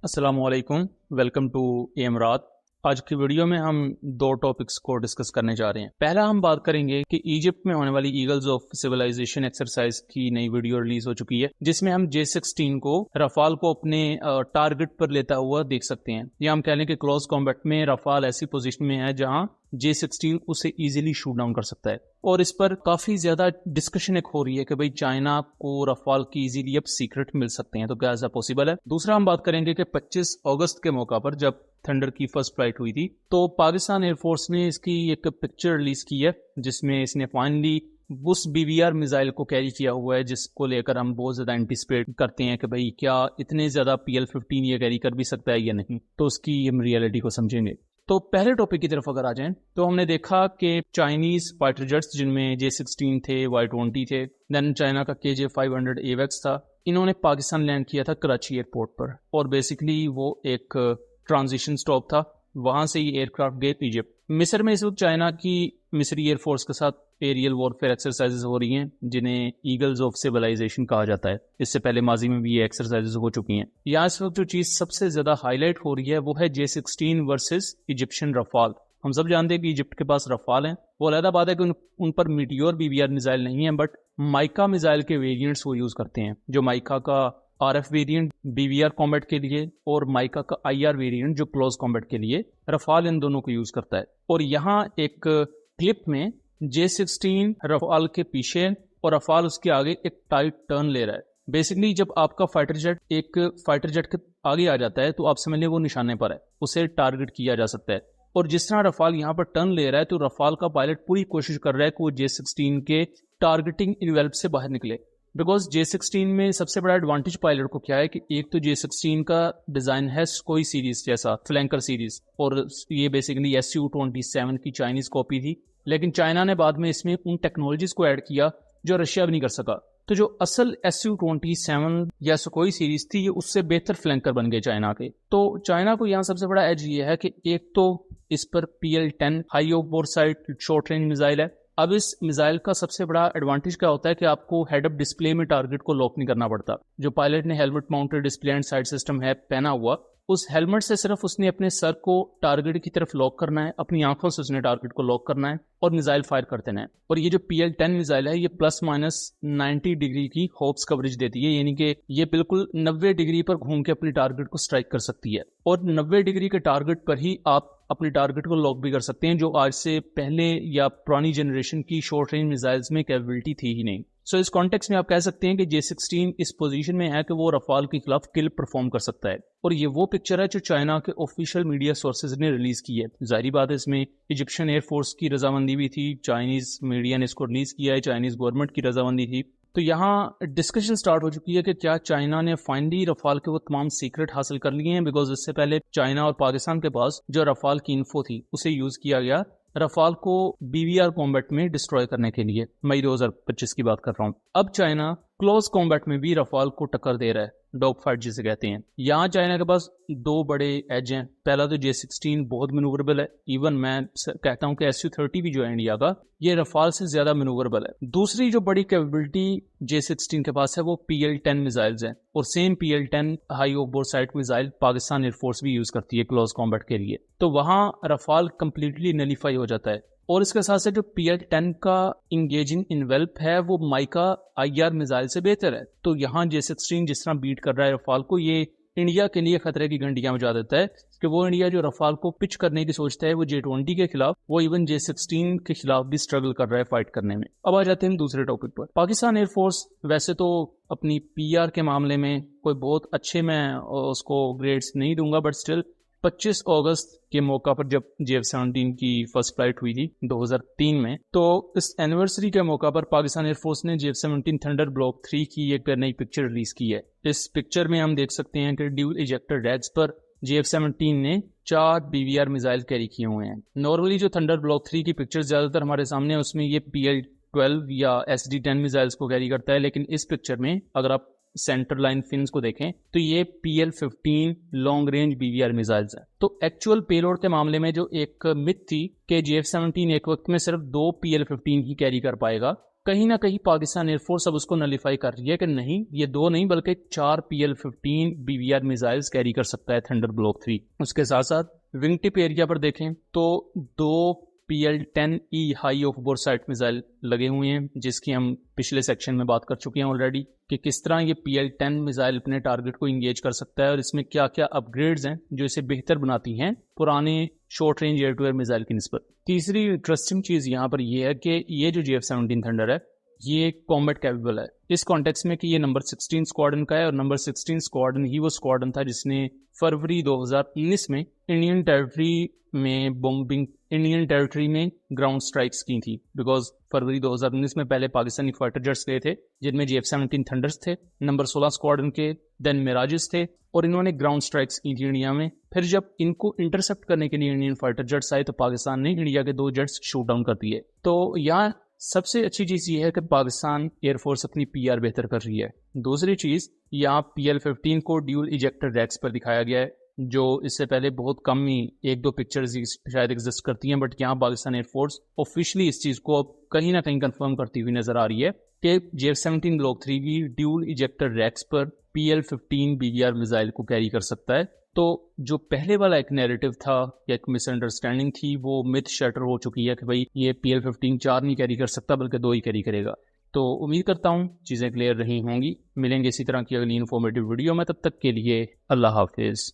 अस्सलामुअलैकुम, welcome to एमरात। आज की वीडियो में हम दो टॉपिक्स को डिस्कस करने जा रहे हैं। पहला हम बात करेंगे कि इजिप्ट में होने वाली ईगल्स ऑफ सिविलाइजेशन एक्सरसाइज की नई वीडियो रिलीज हो चुकी है, जिसमें हम J-16 को रफाल को अपने टारगेट पर लेता हुआ देख सकते हैं। या हम कह लें कि क्लोज कॉम्बैट में रफाल ऐसी पोजीशन में है जहां J-16 उसे इजीली शूट डाउन कर सकता है। और इस पर काफी ज्यादा डिस्कशन एक हो रही है कि भाई चाइना को रफाल की इजीली अब सीक्रेट मिल सकते हैं, तो क्या ऐसा पॉसिबल है। दूसरा हम बात करेंगे कि 25 अगस्त के मौका पर जब थंडर की फर्स्ट फ्लाइट हुई थी तो पाकिस्तान एयरफोर्स ने इसकी एक पिक्चर रिलीज की है, जिसमें इसने फाइनली उस BVR मिसाइल को कैरी किया हुआ है जिसको लेकर हम बहुत ज्यादा एंटिसिपेट करते हैं कि भाई क्या इतने ज्यादा PL-15 ये कैरी कर भी सकता है या नहीं। तो उसकी हम रियलिटी को समझेंगे। तो पहले टॉपिक की तरफ अगर आ जाएं तो हमने देखा कि चाइनीज फाइटर जेट्स जिनमें J-16 थे, Y-20 थे, देन चाइना का KJ-500 AWACS था, इन्होंने पाकिस्तान लैंड किया था कराची एयरपोर्ट पर। और बेसिकली वो एक ट्रांजिशन स्टॉप था, वहां से ही एयरक्राफ्ट गए इजिप्ट। मिस्र में इस वक्त चाइना की मिस्री एयरफोर्स के साथ एरियल वॉरफेयर एक्सरसाइजेस हो रही हैं, जिन्हें ईगल्स ऑफ सिविलाइजेशन कहा जाता है। इससे पहले माजी में भी ये एक्सरसाइजेस हो चुकी हैं। यहाँ इस वक्त जो चीज सबसे ज्यादा हाईलाइट हो रही है वो है J-16 वर्सेस इजिप्शियन रफाल। हम सब जानते हैं कि इजिप्ट के पास रफाल हैं। वो अलग बात है कि उन पर मीटियोर BVR मिसाइल नहीं है, बट माइका मिसाइल के वेरिएंट्स वो यूज करते हैं, जो माइका का RF वेरिएंट BVR कॉम्बैट के लिए और माइका का IR वेरिएंट जो क्लोज कॉम्बैट के लिए। रफाल इन दोनों को यूज करता है। और यहाँ एक क्लिप में J-16 रफाल के पीछे और रफाल उसके आगे एक टाइट टर्न ले रहा है। बेसिकली जब आपका फाइटर जेट एक फाइटर जेट के आगे आ जाता है तो आप समझ लें वो निशाने पर है, उसे टारगेट किया जा सकता है। और जिस तरह रफाल यहाँ पर टर्न ले रहा है तो रफाल का पायलट पूरी कोशिश कर रहा है कि वो J-16 के टारगेटिंग इन्वेल्प से बाहर निकले। बिकॉज J-16 में सबसे बड़ा एडवांटेज पायलट को क्या है कि एक तो J-16 का डिजाइन है कोई सीरीज जैसा फ्लैंकर सीरीज, और ये बेसिकली Su-27 की चाइनीज कॉपी थी, लेकिन चाइना ने बाद में इसमें उन टेक्नोलॉजीज को ऐड किया जो रशिया भी नहीं कर सका। तो जो असल Su-27 या कोई सीरीज थी, ये उससे बेहतर फ्लैंकर बन गए चाइना के। तो चाइना को यहाँ सबसे बड़ा एज ये है कि एक तो इस पर PL-10 high of bore side short range missile है। अब इस मिसाइल का सबसे बड़ा एडवांटेज क्या होता है कि आपको हेड अप डिस्प्ले में टारगेट को लॉक नहीं करना पड़ता। जो पायलट ने helmet mounted display and side system है पहना हुआ, उस हेलमेट से सिर्फ उसने अपने सर को टारगेट की तरफ लॉक करना है, अपनी आंखों से उसने टारगेट को लॉक करना है और मिसाइल फायर कर देना है। और ये जो PL-10 मिसाइल है ये ±90 डिग्री की होप्स कवरेज देती है, यानी कि ये बिल्कुल 90 डिग्री पर घूम के अपनी टारगेट को स्ट्राइक कर सकती है। और 90 डिग्री के टारगेट पर ही आप अपने टारगेट को लॉक भी कर सकते हैं, जो आज से पहले या पुरानी जनरेशन की शॉर्ट रेंज मिसाइल्स में कैपेबिलिटी थी ही नहीं। सो इस कॉन्टेक्स्ट में आप कह सकते हैं कि J-16 इस पोजीशन में है कि वो रफाल के खिलाफ किल परफॉर्म कर सकता है। और ये वो पिक्चर है जो चाइना के ऑफिशियल मीडिया सोर्सेज ने रिलीज की है। जाहिर बात है इसमें इजिप्शियन एयरफोर्स की रजामंदी भी थी, चाइनीज मीडिया ने इसको रिलीज किया है, चाइनीज गवर्नमेंट की रजामंदी थी। तो यहाँ डिस्कशन स्टार्ट हो चुकी है कि क्या चाइना ने फाइनली रफाल के वो तमाम सीक्रेट हासिल कर लिए हैं। बिकॉज इससे पहले चाइना और पाकिस्तान के पास जो रफाल की इन्फो थी उसे यूज किया गया रफाल को BVR कॉम्बैट में डिस्ट्रॉय करने के लिए। मई 2025 की बात कर रहा हूँ। अब चाइना क्लोज कॉम्बैट में भी रफाल को टक्कर दे रहा है, डॉग फाइट जिसे कहते हैं। यहाँ चाइना के पास दो बड़े एज हैं। पहला तो J-16 बहुत मैनूवरेबल है, इवन मैं कहता हूँ कि Su-30 भी जो है इंडिया का, ये रफाल से ज्यादा मैनूवरेबल है। दूसरी जो बड़ी कैपेबिलिटी J-16 के पास है वो PL-10 मिसाइल्स हैं, और same PL-10 high of bore side missile Pakistan air force भी यूज करती है क्लोज कॉम्बैट के लिए। तो वहां रफाल कंप्लीटली नलीफाई हो जाता है। और इसके साथ साथ जो PL-10 का इंगेजिंग इन्वेल्प है वो माइका IR मिसाइल से बेहतर है। तो यहाँ J-16 जिस तरह बीट कर रहा है रफाल को, ये इंडिया के लिए खतरे की घंटियां बजा देता है कि वो इंडिया जो रफाल को पिच करने की सोचता है वो J-20 के खिलाफ, वो इवन J-16 के खिलाफ भी स्ट्रगल कर रहा है फाइट करने में। अब आ जाते हैं दूसरे टॉपिक पर। पाकिस्तान एयरफोर्स वैसे तो अपनी PR के मामले में कोई बहुत अच्छे मैं उसको ग्रेड्स नहीं दूंगा, बट स्टिल 25 अगस्त के मौका पर जब J-17 की फर्स्ट फ्लाइट हुई थी 2003 में, तो इस एनिवर्सरी के मौका पर पाकिस्तान एयरफोर्स ने J-17 थंडर ब्लॉक 3 की एक नई पिक्चर रिलीज की है। इस पिक्चर में हम देख सकते हैं कि ड्यूल इजेक्टर रैग्स पर J-17 ने 4 BVR मिसाइल कैरी किए हुए हैं। नॉर्मली जो थंडर ब्लॉक 3 की पिक्चर ज्यादातर हमारे सामने है उसमें ये PL-12 या SD-10 मिसाइल्स को कैरी करता है, लेकिन इस पिक्चर में अगर आप सेंटर लाइन फिन्स को देखें तो ये PL-15 long range BVR missiles हैं। तो एक्चुअल पेलोड के मामले में जो एक मिथ थी कि J-17 एक वक्त में सिर्फ 2 PL-15 ही कैरी कर पाएगा, कहीं ना कहीं पाकिस्तान एयरफोर्स अब उसको नलीफाई कर रही है कि नहीं, ये 2 नहीं बल्कि 4 PL-15 BVR मिसाइल्स कैरी कर सकता है थंडर ब्लॉक 3। उसके साथ साथ विंग टिप एरिया पर देखें तो 2 PL-10E high of bore site missile लगे हुए हैं, जिसकी हम पिछले सेक्शन में बात कर चुके हैं ऑलरेडी कि किस तरह ये PL-10 मिसाइल अपने टारगेट को इंगेज कर सकता है और इसमें क्या क्या अपग्रेड्स हैं जो इसे बेहतर बनाती हैं पुराने short range air to air missile की निस्बत। तीसरी इंटरेस्टिंग चीज यहाँ पर यह है कि ये जो JF-17 थंडर है ये कॉम्बैट कैपेबल है इस कॉन्टेक्स्ट में कि ये नंबर 16 स्क्वाड्रन का है, और नंबर 16 स्क्वाड्रन ही वो स्क्वाड्रन था जिसने फरवरी 2019 में इंडियन टेरिटरी में ग्राउंड स्ट्राइक्स की थी। बिकॉज फरवरी 2019 में पहले पाकिस्तानी फाइटर जेट्स गए थे जिनमें JF-17 थंडर्स थे, नंबर 16 स्क्वाड्रन के देन मिराजेस थे, और इन्होंने ग्राउंड स्ट्राइक्स की थी इंडिया में। फिर जब इनको इंटरसेप्ट करने के लिए इंडियन फाइटर जेट्स आए तो पाकिस्तान ने इंडिया के 2 जेट्स शूट डाउन कर दिए। तो यहाँ सबसे अच्छी चीज ये है कि पाकिस्तान एयरफोर्स अपनी PR बेहतर कर रही है। दूसरी चीज, यहाँ PL-15 को ड्यूल इजेक्टर रैक्स पर दिखाया गया है, जो इससे पहले बहुत कम ही 1-2 पिक्चर्स शायद एग्जिस्ट करती हैं, बट यहाँ पाकिस्तान एयरफोर्स ऑफिशियली इस चीज को अब कहीं ना कहीं कंफर्म करती हुई नजर आ रही है कि JF-17 ब्लॉक 3 भी ड्यूल इजेक्टर रैक्स पर PL-15 BVR मिसाइल को कैरी कर सकता है। तो जो पहले वाला एक नैरेटिव था या एक मिसअंडरस्टैंडिंग थी वो मिथ शटर हो चुकी है कि भाई ये PL-15 4 नहीं कैरी कर सकता बल्कि 2 ही कैरी करेगा। तो उम्मीद करता हूँ चीज़ें क्लियर रही होंगी। मिलेंगे इसी तरह की अगली इन्फॉर्मेटिव वीडियो में, तब तक के लिए अल्लाह हाफिज़।